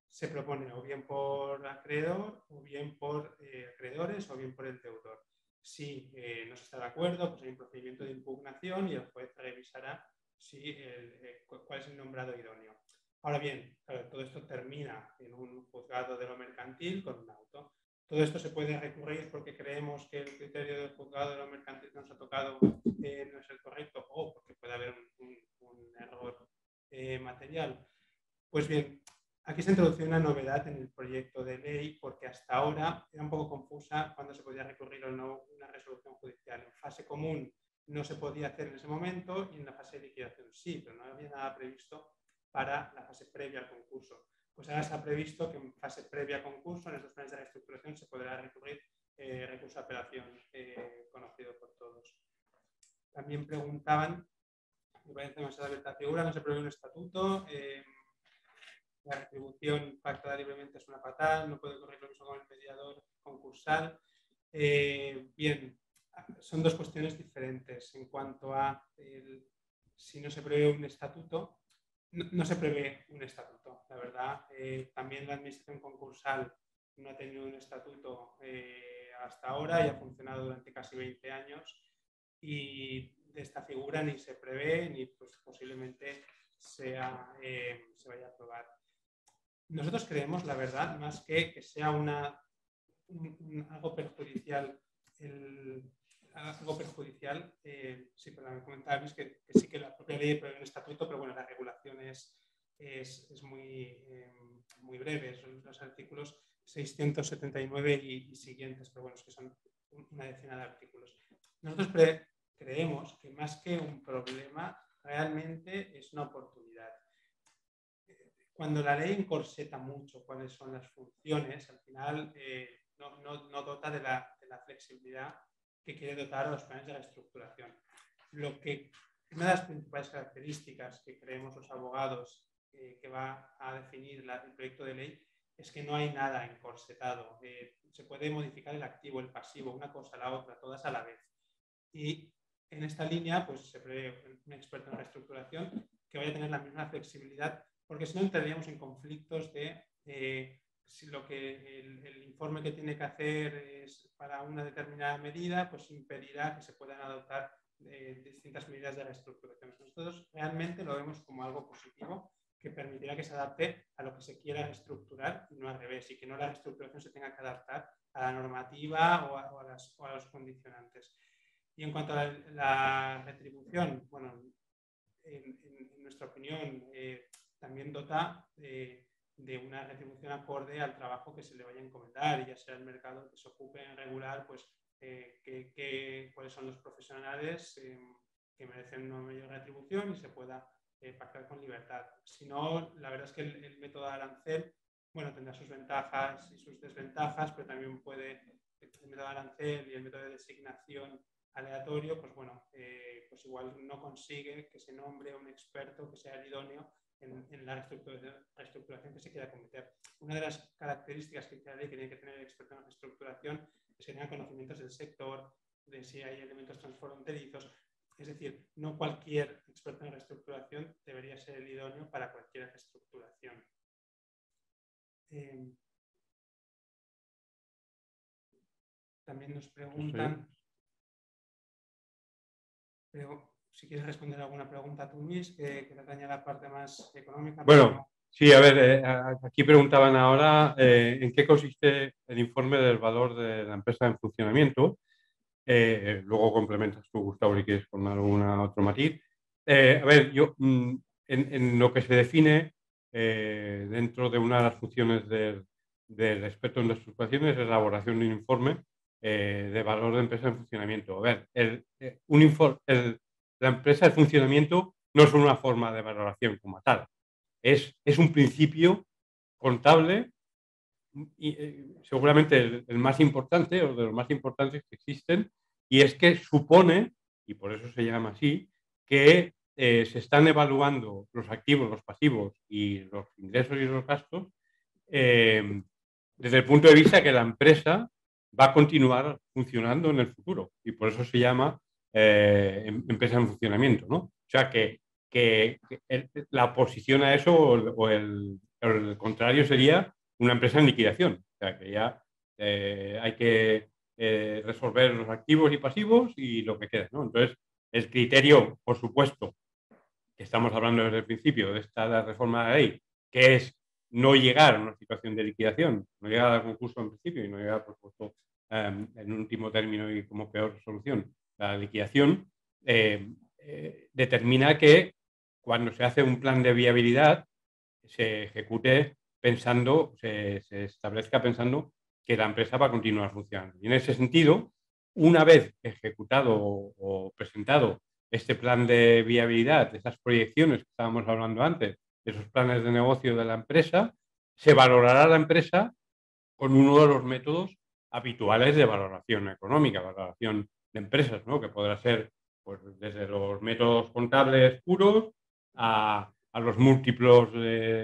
se propone o bien por acreedor, o bien por acreedores, o bien por el deudor. Si no se está de acuerdo, pues hay un procedimiento de impugnación y el juez revisará cuál es el nombrado idóneo. Ahora bien, claro, todo esto termina en un juzgado de lo mercantil con un auto. Todo esto se puede recurrir porque creemos que el criterio del juzgado de lo mercantil que nos ha tocado no es el correcto, o porque puede haber un error material. Pues bien, aquí se introduce una novedad en el proyecto de ley, porque hasta ahora era un poco confusa cuándo se podía recurrir o no una resolución judicial. En fase común no se podía hacer en ese momento, y en la fase de liquidación sí, pero no había nada previsto para la fase previa al concurso. Pues ahora se ha previsto que en fase previa al concurso, en estos planes de reestructuración, se podrá recurrir recurso de apelación conocido por todos. También preguntaban, me parece demasiado abierta la figura, no se prevé un estatuto, la retribución pactada libremente es una fatal, no puede ocurrir lo mismo con el mediador concursal. Bien, son dos cuestiones diferentes. En cuanto a si no se prevé un estatuto, no se prevé un estatuto, la verdad. También la administración concursal no ha tenido un estatuto hasta ahora y ha funcionado durante casi 20 años, y de esta figura ni se prevé ni pues, posiblemente se vaya a aprobar. Nosotros creemos, la verdad, más que sea algo perjudicial, sí, pero me comentaba Luis que sí que la propia ley prevé un estatuto, pero bueno, la regulación es muy breve, son los artículos 679 y siguientes, pero bueno, es que son una decena de artículos. Nosotros creemos que más que un problema, realmente es una oportunidad. Cuando la ley encorseta mucho cuáles son las funciones, al final no dota de la flexibilidad que quiere dotar a los planes de reestructuración. Una de las principales características que creemos los abogados que va a definir el proyecto de ley es que no hay nada encorsetado. Se puede modificar el activo, el pasivo, una cosa a la otra, todas a la vez. Y en esta línea, pues se prevé un experto en reestructuración que vaya a tener la misma flexibilidad, porque si no entraríamos en conflictos de si lo que el informe que tiene que hacer es para una determinada medida, pues impedirá que se puedan adoptar distintas medidas de reestructuración. Nosotros realmente lo vemos como algo positivo, que permitirá que se adapte a lo que se quiera reestructurar y no al revés, y que no la reestructuración se tenga que adaptar a la normativa o a los condicionantes. Y en cuanto a la retribución, bueno, en nuestra opinión, también dota de una retribución acorde al trabajo que se le vaya a encomendar, y ya sea el mercado que se ocupe en regular, pues cuáles son los profesionales que merecen una mayor retribución y se pueda pactar con libertad. Si no, la verdad es que el método de arancel, bueno, tendrá sus ventajas y sus desventajas, pero también puede, el método de arancel y el método de designación aleatorio, pues bueno, pues igual no consigue que se nombre un experto que sea el idóneo en la reestructuración que se quiera cometer. Una de las características que tiene que tener el experto en reestructuración es que tenga conocimientos del sector, de si hay elementos transfronterizos. Es decir, no cualquier experto en reestructuración debería ser el idóneo para cualquier reestructuración. También nos preguntan, pero si quieres responder alguna pregunta tú, Luis, que te atañe a la parte más económica. Bueno, sí, a ver, aquí preguntaban ahora en qué consiste el informe del valor de la empresa en funcionamiento. Luego complementas tú, Gustavo, si quieres con alguna otro matiz. A ver, yo en lo que se define dentro de una de las funciones del experto en reestructuraciones es la elaboración de un informe de valor de empresa en funcionamiento. A ver, la empresa en funcionamiento no es una forma de valoración como tal, es un principio contable y seguramente el más importante o de los más importantes que existen, y es que supone, y por eso se llama así, que se están evaluando los activos, los pasivos y los ingresos y los gastos desde el punto de vista que la empresa va a continuar funcionando en el futuro, y por eso se llama empresa en funcionamiento, ¿no? O sea que la oposición a eso o el contrario sería una empresa en liquidación. O sea, que ya hay que resolver los activos y pasivos y lo que queda, ¿no? Entonces, el criterio, por supuesto, que estamos hablando desde el principio de esta reforma de la ley, que es no llegar a una situación de liquidación, no llegar al concurso en principio y no llegar, por supuesto, en último término y como peor solución, la liquidación, determina que cuando se hace un plan de viabilidad se ejecute pensando, se establezca pensando que la empresa va a continuar funcionando. Y en ese sentido, una vez ejecutado o presentado este plan de viabilidad, esas proyecciones que estábamos hablando antes, esos planes de negocio de la empresa, se valorará la empresa con uno de los métodos habituales de valoración económica, valoración de empresas, ¿no? Que podrá ser pues, desde los métodos contables puros a los múltiplos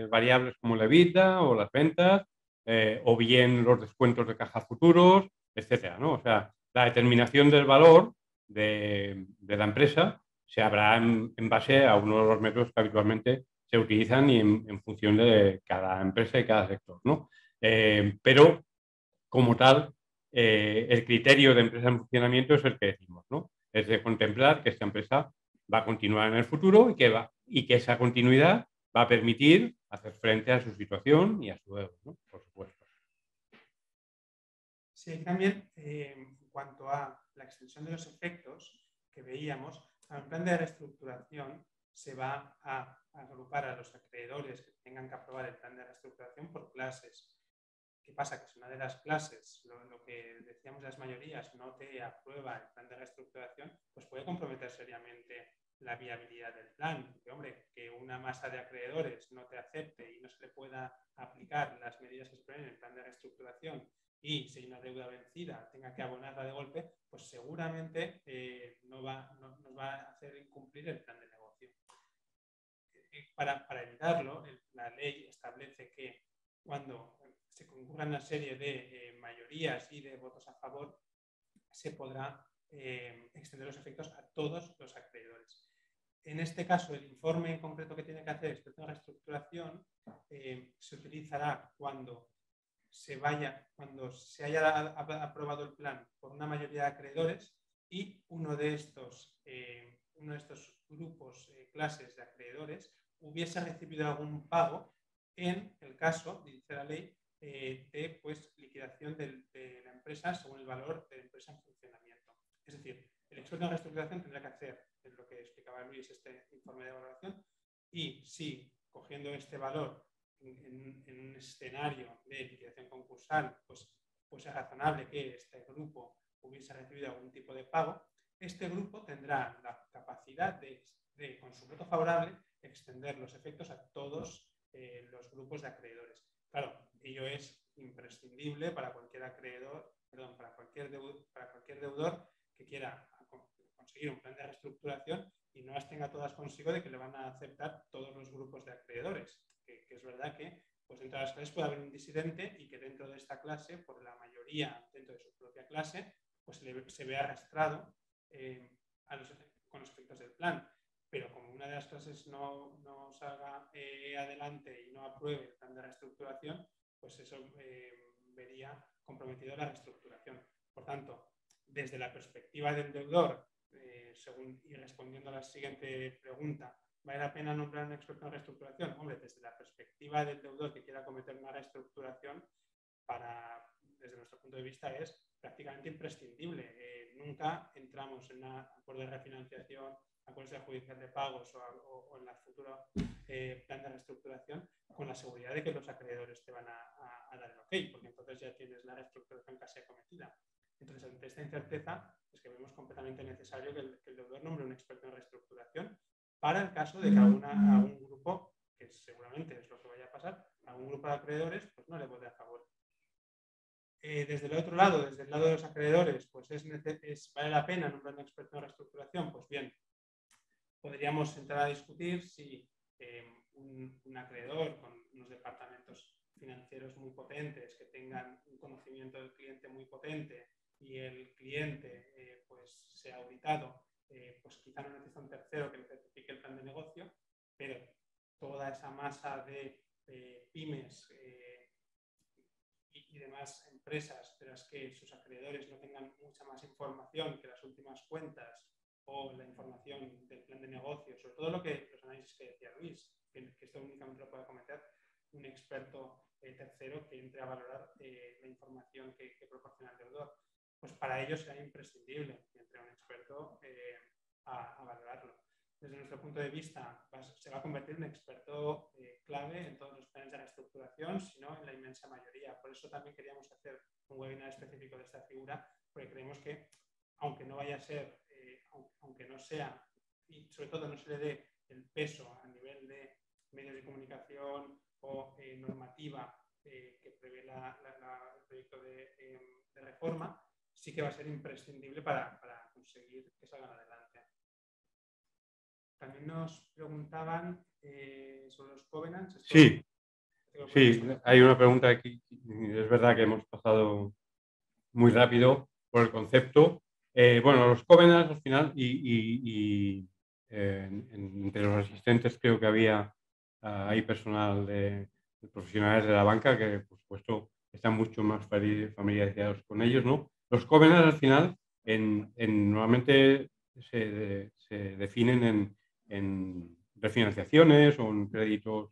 variables como la EBITDA o las ventas, o bien los descuentos de caja futuros, etcétera, ¿no? O sea, la determinación del valor de la empresa se hará en base a uno de los métodos que habitualmente se utilizan y en función de cada empresa y cada sector, ¿no? Pero, como tal, el criterio de empresa en funcionamiento es el que decimos, ¿no? Es de contemplar que esta empresa va a continuar en el futuro y que esa continuidad va a permitir hacer frente a su situación y a su deuda, ¿no? Por supuesto. Sí, también en cuanto a la extensión de los efectos que veíamos, el plan de reestructuración se va a agrupar a los acreedores que tengan que aprobar el plan de reestructuración por clases. ¿Qué pasa? Que si una de las clases, lo que decíamos de las mayorías, no te aprueba el plan de reestructuración, pues puede comprometer seriamente la viabilidad del plan. Porque, hombre, que una masa de acreedores no te acepte y no se le pueda aplicar las medidas que se ponen en el plan de reestructuración y si hay una deuda vencida tenga que abonarla de golpe, pues seguramente nos va a hacer incumplir el plan de negocio. Para evitarlo, la ley establece que cuando se concurran una serie de mayorías y de votos a favor, se podrá extender los efectos a todos los acreedores. En este caso, el informe en concreto que tiene que hacer el experto en reestructuración se utilizará cuando se haya aprobado el plan por una mayoría de acreedores y uno de estos grupos, clases de acreedores, hubiese recibido algún pago en el caso, dice la ley, de liquidación de la empresa según el valor de la empresa en funcionamiento. Es decir, el experto en reestructuración tendrá que hacer, es lo que explicaba Luis, este informe de valoración, y si cogiendo este valor en un escenario de liquidación concursal, pues es razonable que este grupo hubiese recibido algún tipo de pago, este grupo tendrá la capacidad de con su voto favorable, extender los efectos a todos los grupos de acreedores. Claro, ello es imprescindible para cualquier acreedor, perdón, para cualquier deudor que quiera conseguir un plan de reestructuración y no las tenga todas consigo de que le van a aceptar todos los grupos de acreedores. Que es verdad que pues dentro de las clases puede haber un disidente y que dentro de esta clase, por la mayoría dentro de su propia clase, pues se ve arrastrado con los efectos del plan. Pero como una de las clases no salga adelante y no apruebe el plan de reestructuración, pues eso vería comprometido la reestructuración. Por tanto, desde la perspectiva del deudor, y respondiendo a la siguiente pregunta, ¿vale la pena nombrar un experto en reestructuración? Hombre, desde la perspectiva del deudor que quiera cometer una reestructuración, desde nuestro punto de vista es prácticamente imprescindible. Nunca entramos en un acuerdo de refinanciación, acuerdos judicial de pagos o en la futura plan de reestructuración con la seguridad de que los acreedores te van a dar el ok, porque entonces ya tienes la reestructuración casi acometida. Entonces, ante esta incerteza, es que vemos completamente necesario que el deudor nombre un experto en reestructuración para el caso de que algún grupo, que seguramente es lo que vaya a pasar, algún grupo de acreedores pues no le vote a favor. Desde el otro lado, desde el lado de los acreedores, pues ¿vale la pena nombrar un experto en reestructuración? Pues bien, podríamos entrar a discutir si un acreedor con unos departamentos financieros muy potentes, que tengan un conocimiento del cliente muy potente y el cliente pues sea auditado, pues quizá no necesita un tercero que le certifique el plan de negocio, pero toda esa masa de pymes y demás empresas de las que sus acreedores no tengan mucha más información que las últimas cuentas o la información del plan de negocio, sobre todo los análisis que decía Luis, que esto únicamente lo puede cometer un experto tercero que entre a valorar la información que proporciona el deudor. Pues para ello será imprescindible que entre un experto a valorarlo. Desde nuestro punto de vista, se va a convertir en un experto clave en todos los planes de reestructuración, sino en la inmensa mayoría. Por eso también queríamos hacer un webinar específico de esta figura, porque creemos que, aunque no vaya a ser, aunque no sea, y sobre todo no se le dé el peso a nivel de medios de comunicación o normativa que prevé el proyecto de reforma, sí que va a ser imprescindible para conseguir que salgan adelante. También nos preguntaban sobre los covenants. Sí, hay una pregunta aquí. Es verdad que hemos pasado muy rápido por el concepto. Bueno, los covenants al final entre los asistentes creo que había hay personal de profesionales de la banca que, por supuesto, están mucho más familiarizados con ellos, ¿no? Los covenants al final normalmente se definen en refinanciaciones o en créditos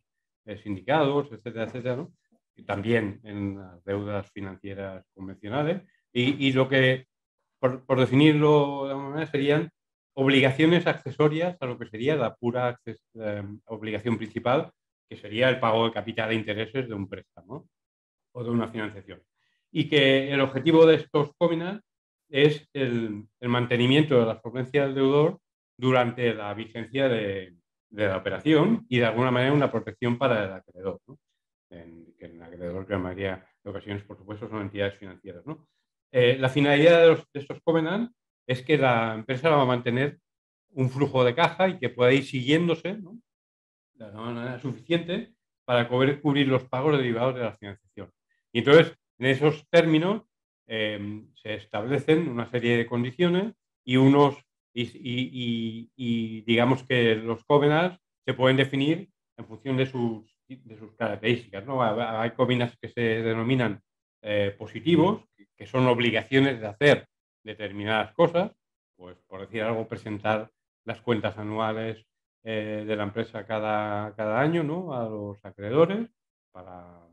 sindicados, etcétera, etcétera, ¿no? Y también en las deudas financieras convencionales. Y lo que, por definirlo de alguna manera, serían obligaciones accesorias a lo que sería la pura obligación principal, que sería el pago de capital e intereses de un préstamo o de una financiación. Y que el objetivo de estos covenants es el mantenimiento de la solvencia del deudor durante la vigencia de la operación y de alguna manera una protección para el acreedor, ¿no? Que el acreedor, que en la mayoría de ocasiones, por supuesto, son entidades financieras, ¿no? La finalidad de estos covenants es que la empresa va a mantener un flujo de caja y que pueda ir siguiéndose, ¿no?, de una manera suficiente para poder cubrir los pagos derivados de la financiación. Y entonces, en esos términos, se establecen una serie de condiciones y digamos que los covenants se pueden definir en función de sus características, ¿no? Hay covenants que se denominan positivos, que son obligaciones de hacer determinadas cosas, pues por decir algo, presentar las cuentas anuales de la empresa cada año, ¿no?, a los acreedores para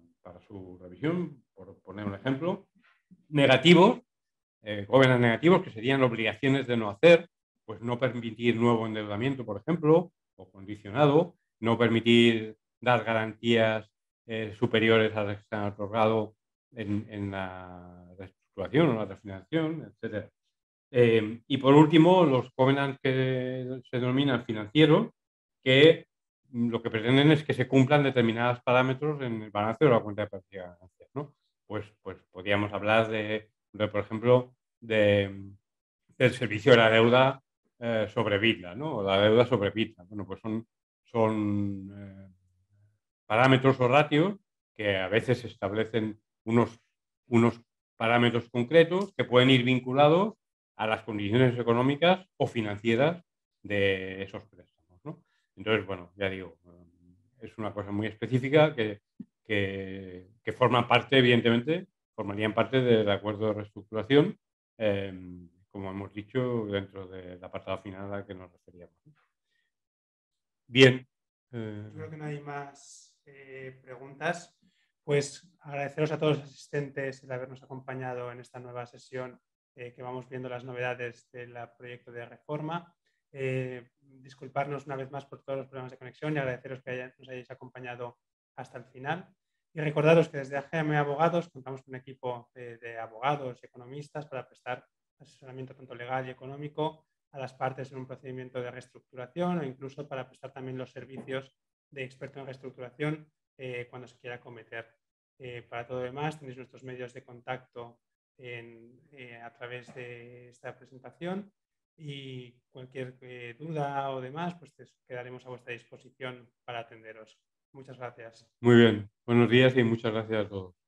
su revisión, por poner un ejemplo. Negativos, covenants negativos, que serían obligaciones de no hacer, pues no permitir nuevo endeudamiento, por ejemplo, o condicionado, no permitir dar garantías superiores a las que se han otorgado en la reestructuración o la refinanciación, etc. Y por último, los covenants que se denominan financieros, que lo que pretenden es que se cumplan determinados parámetros en el balance de la cuenta de pérdidas y ganancias, ¿no? Pues podríamos hablar por ejemplo, del servicio de la deuda sobre EBITDA, ¿no? O la deuda sobre EBITDA. Bueno, pues son parámetros o ratios que a veces establecen unos parámetros concretos que pueden ir vinculados a las condiciones económicas o financieras de esos préstamos, ¿no? Entonces, bueno, ya digo, es una cosa muy específica que forma parte, evidentemente, formarían parte del acuerdo de reestructuración, como hemos dicho, dentro del apartado final al que nos referíamos. Bien. Yo creo que no hay más preguntas. Pues agradeceros a todos los asistentes el habernos acompañado en esta nueva sesión que vamos viendo las novedades del proyecto de reforma. Disculparnos una vez más por todos los problemas de conexión y agradeceros que nos hayáis acompañado hasta el final. Y recordaros que desde AGM Abogados contamos con un equipo de abogados y economistas para prestar asesoramiento tanto legal y económico a las partes en un procedimiento de reestructuración o incluso para prestar también los servicios de experto en reestructuración cuando se quiera cometer. Para todo lo demás tenéis nuestros medios de contacto a través de esta presentación y cualquier duda o demás pues quedaremos a vuestra disposición para atenderos. Muchas gracias. Muy bien. Buenos días y muchas gracias a todos.